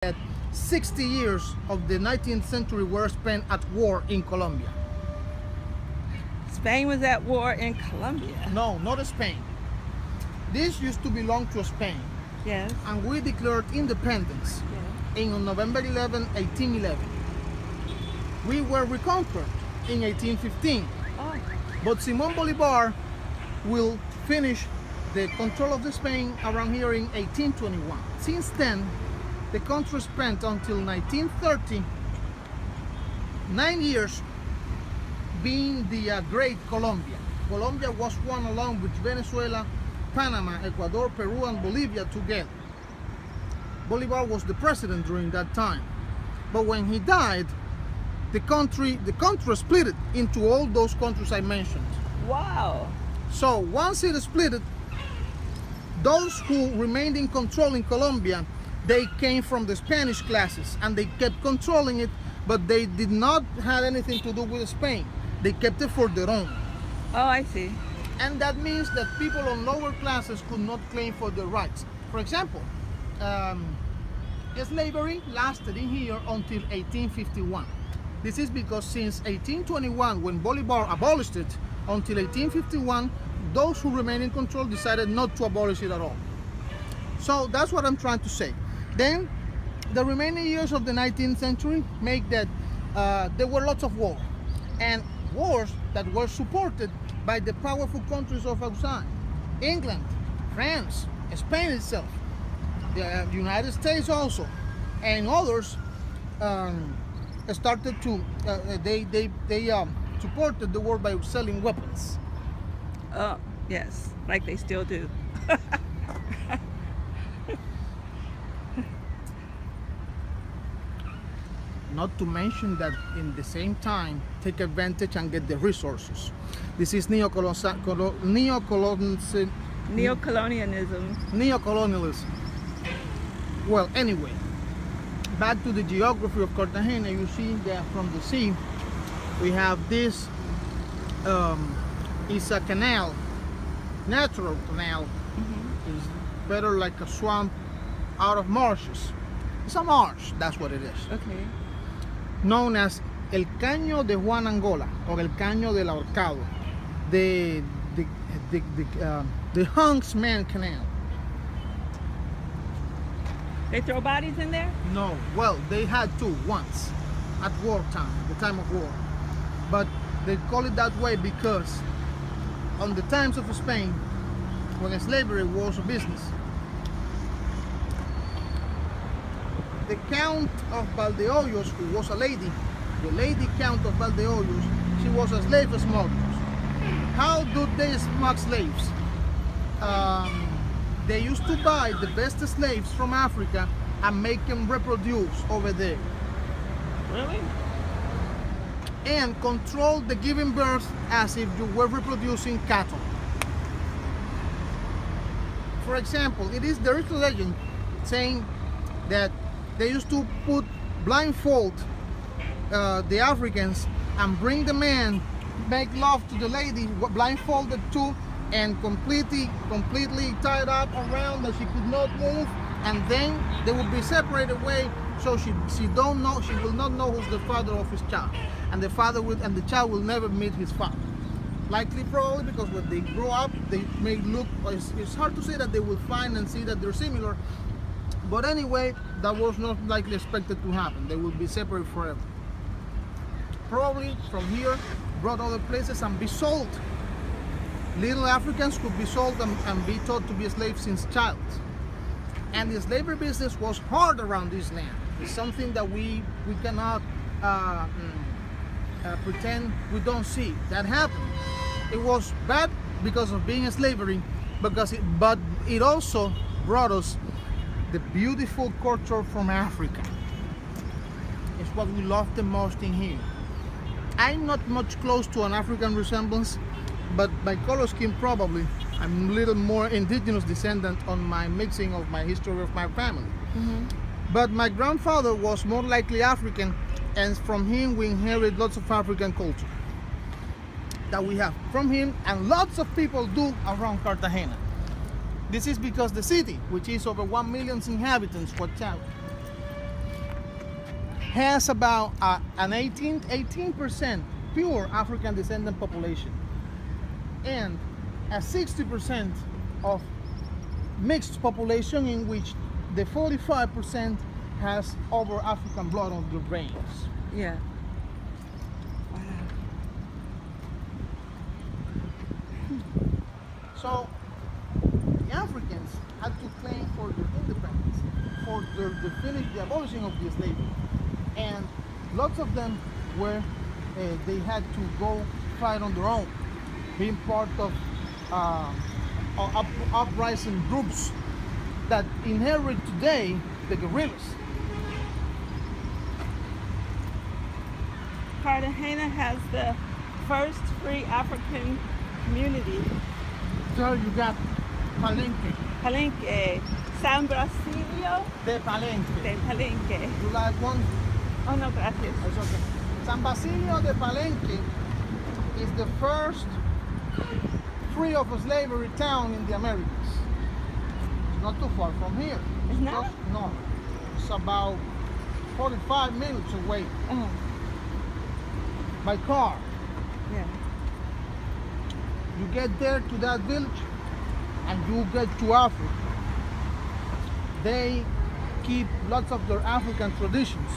that 60 years of the 19th century were spent at war in Colombia. Spain was at war in Colombia. No, not Spain. This used to belong to Spain, Yes. and we declared independence Yes. in November 11, 1811. We were reconquered in 1815, Oh. but Simón Bolívar will finish the control of the Spain around here in 1821. Since then, the country spent until 1930 9 years being the Great Colombia. Colombia was one along with Venezuela, Panama, Ecuador, Peru, and Bolivia together. Bolivar was the president during that time. But when he died, the country split it into all those countries I mentioned. Wow. So once it split it, those who remained in control in Colombia, they came from the Spanish classes and they kept controlling it, but they did not have anything to do with Spain. They kept it for their own. Oh, I see. And that means that people on lower classes could not claim for their rights. For example, slavery lasted in here until 1851. This is because since 1821, when Bolivar abolished it, until 1851, those who remained in control decided not to abolish it at all. So that's what I'm trying to say. Then, the remaining years of the 19th century make that there were lots of wars, and wars that were supported by the powerful countries of outside. England, France, Spain itself, the United States also, and others started to, they supported the war by selling weapons. Oh, yes. Like they still do. Not to mention that in the same time, take advantage and get the resources. This is neocolonialism. Well, anyway, back to the geography of Cartagena, you see that from the sea, we have this, it's a canal, natural canal. It's better like a swamp out of marshes. It's a marsh, that's what it is. Okay. Known as El Caño de Juan Angola, or El Caño del Ahorcado, the Hunksman Canal. They throw bodies in there? No, well, they had to once, at wartime, the time of war. But they call it that way because on the times of Spain, when slavery was a business, the Count of Valdeollos, who was a lady, the lady Count of Valdeollos, she was a slave smuggler. How do they smuggle slaves? They used to buy the best slaves from Africa and make them reproduce over there. Really? And control the giving birth as if you were reproducing cattle. For example, there is a legend saying that they used to put blindfold the Africans and bring the man, make love to the lady, blindfolded too, and completely tied up around that she could not move, and then they would be separated away, so she will not know who's the father of his child, and the child will never meet his father. Likely, probably, because when they grow up, they may look. It's hard to say that they will find and see that they're similar. But anyway, that was not likely expected to happen. They will be separate forever. Probably from here, brought other places and be sold. Little Africans could be sold and be taught to be slaves since child. And the slavery business was hard around this land. It's something that we cannot pretend we don't see. That happened. It was bad because of being a slavery, but it also brought us the beautiful culture from Africa. It's what we love the most in here. I'm not much close to an African resemblance, but by color scheme probably I'm a little more indigenous descendant on my mixing of my history of my family. Mm-hmm. But my grandfather was more likely African, and from him we inherit lots of African culture that we have from him, and lots of people do around Cartagena. This is because the city, which is over 1 million inhabitants, watch out, has about an 18% pure African descendant population and a 60% of mixed population in which the 45% has over African blood on their veins. Yeah. Wow. So the Africans had to claim for their independence, for the finish the abolishing of the slavery, and lots of them were they had to go fight on their own, being part of uprising groups that inherit today the guerrillas. Cartagena has the first free African community. So you got Palenque, Palenque. San Basilio de Palenque. de Palenque. You like one? Oh, no, gracias. It's okay. San Basilio de Palenque is the first free of slavery town in the Americas. It's not too far from here. It's not? No. It's about 45 minutes away Oh, by car. yeah. You get there to that village and you get to Africa. They keep lots of their African traditions,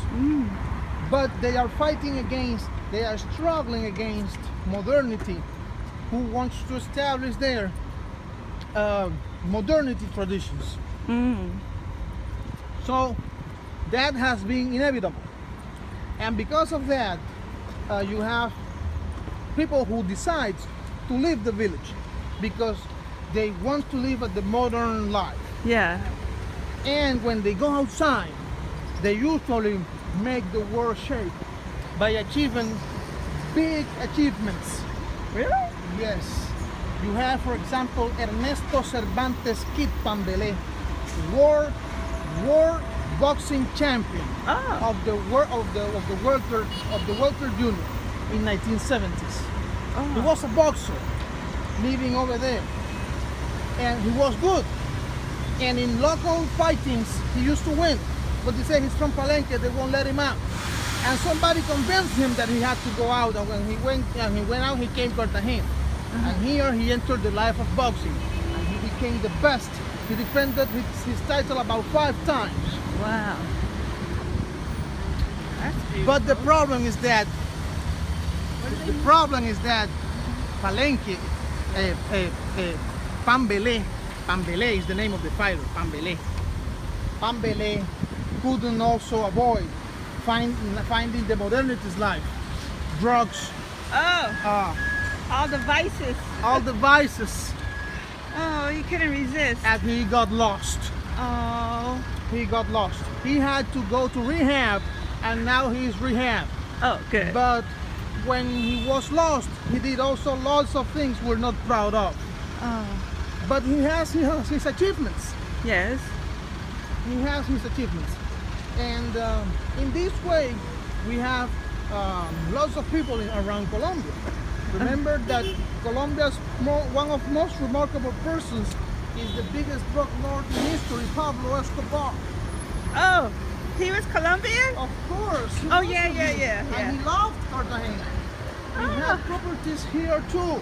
but they are fighting against, they are struggling against modernity, who wants to establish their modernity traditions. So that has been inevitable, and because of that you have people who decide to leave the village because they want to live at the modern life. Yeah. And when they go outside, they usually make the world shake by achieving big achievements. Really? Yes. You have, for example, Ernesto Cervantes Kid Pambelé, world boxing champion of the welter junior in 1970s. He was a boxer living over there, and he was good. And in local fightings, he used to win. But they say he's from Palenque, they won't let him out. And somebody convinced him that he had to go out. And when he went out, he came to Cartagena. And here he entered the life of boxing. And he became the best. He defended his title about 5 times. Wow. That's beautiful. But the problem is that Palenque, Pambelé is the name of the fighter, Pambelé. Pambelé couldn't also avoid finding the modernity's life, drugs, all the vices. all the vices, Oh, you couldn't resist. and he got lost. Oh. He got lost. He had to go to rehab, and now he's rehab. Oh, good. But when he was lost, he did also lots of things we're not proud of. Oh. But he has his achievements. Yes. He has his achievements. And in this way, we have lots of people around Colombia. Remember that Colombia's one of most remarkable persons is the biggest drug lord in history, Pablo Escobar. Oh, he was Colombian? Of course. Oh, yeah. And he loved Cartagena. He had properties here too.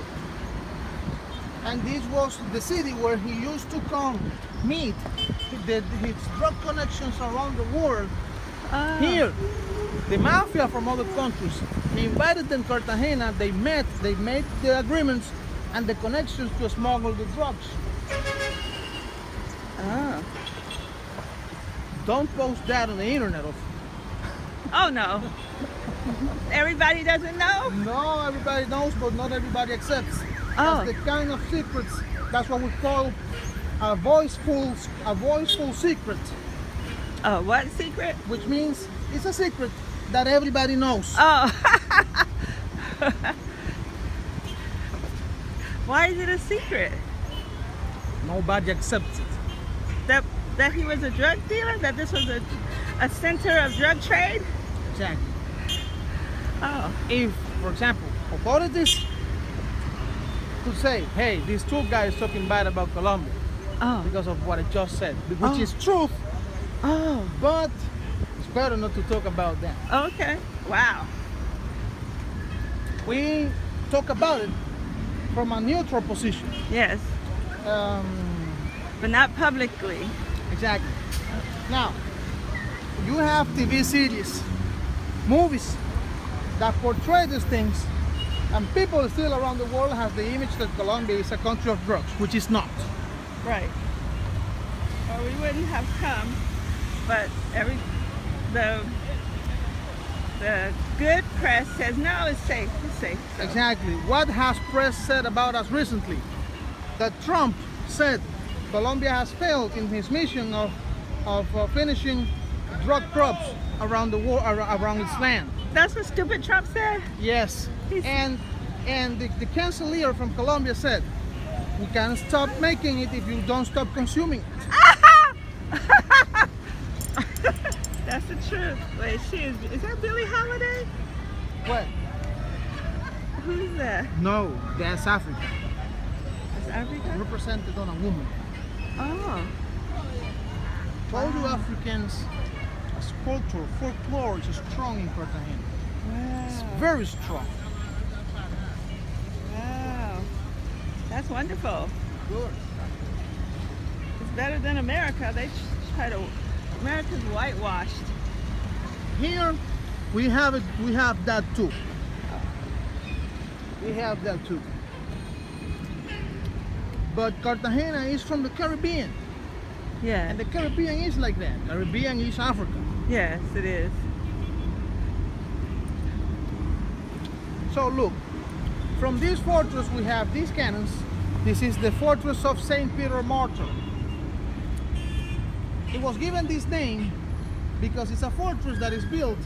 And this was the city where he used to come meet his drug connections around the world. Here, the mafia from other countries, he invited them to Cartagena, they made the agreements and the connections to smuggle the drugs. Don't post that on the internet. Oh, no. Everybody doesn't know? No, everybody knows, but not everybody accepts. That's the kind of secrets, that's what we call a voiceful secret. Oh, what secret? Which means it's a secret that everybody knows. Oh. Why is it a secret? Nobody accepts it. That he was a drug dealer? That this was a center of drug trade? Exactly. Oh. If, for example, authorities could say, hey, these 2 guys talking bad about Colombia because of what I just said, which is truth, but it's better not to talk about that. Okay. Wow. We talk about it from a neutral position. Yes. Um, But not publicly. exactly. Now, you have TV series, movies that portray these things, and people still around the world have the image that Colombia is a country of drugs, which is not. Right. Or we wouldn't have come, but the good press says no, it's safe. It's safe. So. Exactly. What has press said about us recently? That Trump said Colombia has failed in his mission of finishing drug crops around the world, around its land. That's what stupid Trump said. Yes. And the chancellor from Colombia said, we can't stop making it if you don't stop consuming it. That's the truth. Wait, is that Billie Holiday? What? Who's that? No, that's Africa. That's Africa? Represented on a woman. Oh. Told you Africans, as culture, folklore is strong in Cartagena. It's Wow. very strong. Wow. That's wonderful. Good. It's better than America. They try to. America's whitewashed. Here we have it. We have that too. We have that too. But Cartagena is from the Caribbean, Yeah. and the Caribbean is like that. Caribbean is Africa. Yes, it is. So look, from this fortress we have these cannons. This is the fortress of Saint Peter Martyr. It was given this name because it's a fortress that is built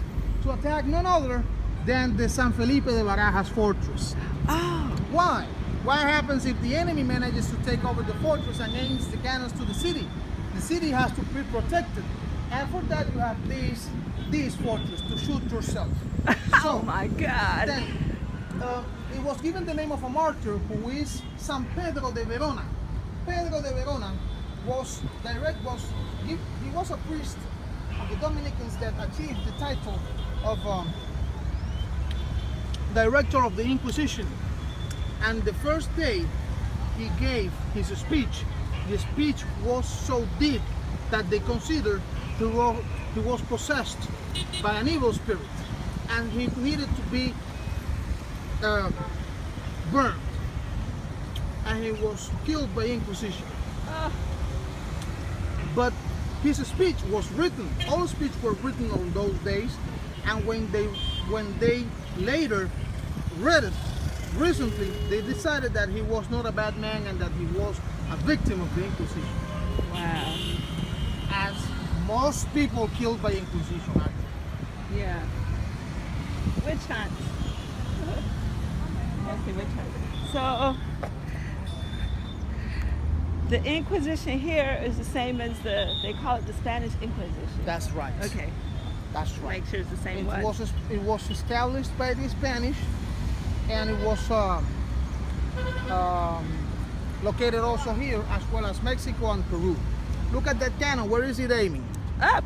to attack none other than the San Felipe de Barajas fortress. Oh. Why? What happens if the enemy manages to take over the fortress and aims the cannons to the city? The city has to be protected, and for that you have this fortress to shoot yourself. Oh my God. Then, it was given the name of a martyr who is San Pedro de Verona. Pedro de Verona he was a priest of the Dominicans that achieved the title of director of the Inquisition. And the first day he gave his speech, the speech was so deep that they considered he was possessed by an evil spirit, and he needed to be burned, and he was killed by Inquisition. But his speech was written, all speech were written on those days, and when they later read it recently, they decided that he was not a bad man and that he was a victim of the Inquisition. Wow. As most people killed by Inquisition actually. Yeah. Witch hunt. Mostly witch hunt. So the Inquisition here is the same as they call it the Spanish Inquisition. That's right. Okay. That's right. Make sure it's the same one. It was established by the Spanish, and it was located also here, as well as Mexico and Peru. Look at that cannon. Where is it aiming? Up.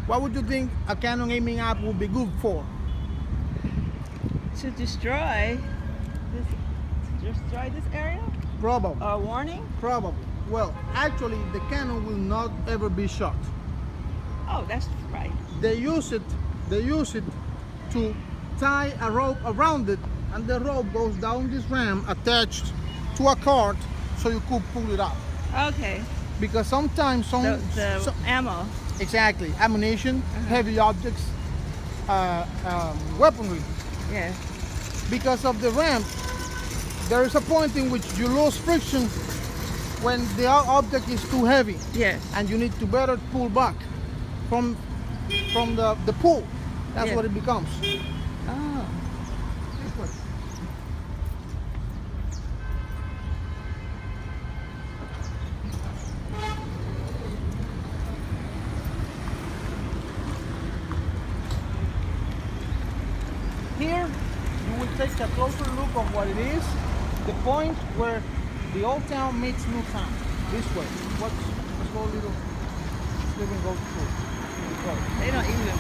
What would you think a cannon aiming up would be good for? To destroy this area? Probably. Or warning? Probably. Well, actually, the cannon will not ever be shot. Oh, that's right. They use it to tie a rope around it, and the rope goes down this ram attached to a cart, so you could pull it up. Okay. Because sometimes The ammo. exactly, ammunition, heavy objects, weaponry. Yeah. Because of the ramp, there is a point in which you lose friction when the object is too heavy. Yes. And you need to better pull back from the pull. That's Yeah. what it becomes. Oh. This way. Here, you will take a closer look of what it is. The point where the old town meets new town. This way. Let's go a little. Let's even go through. They don't even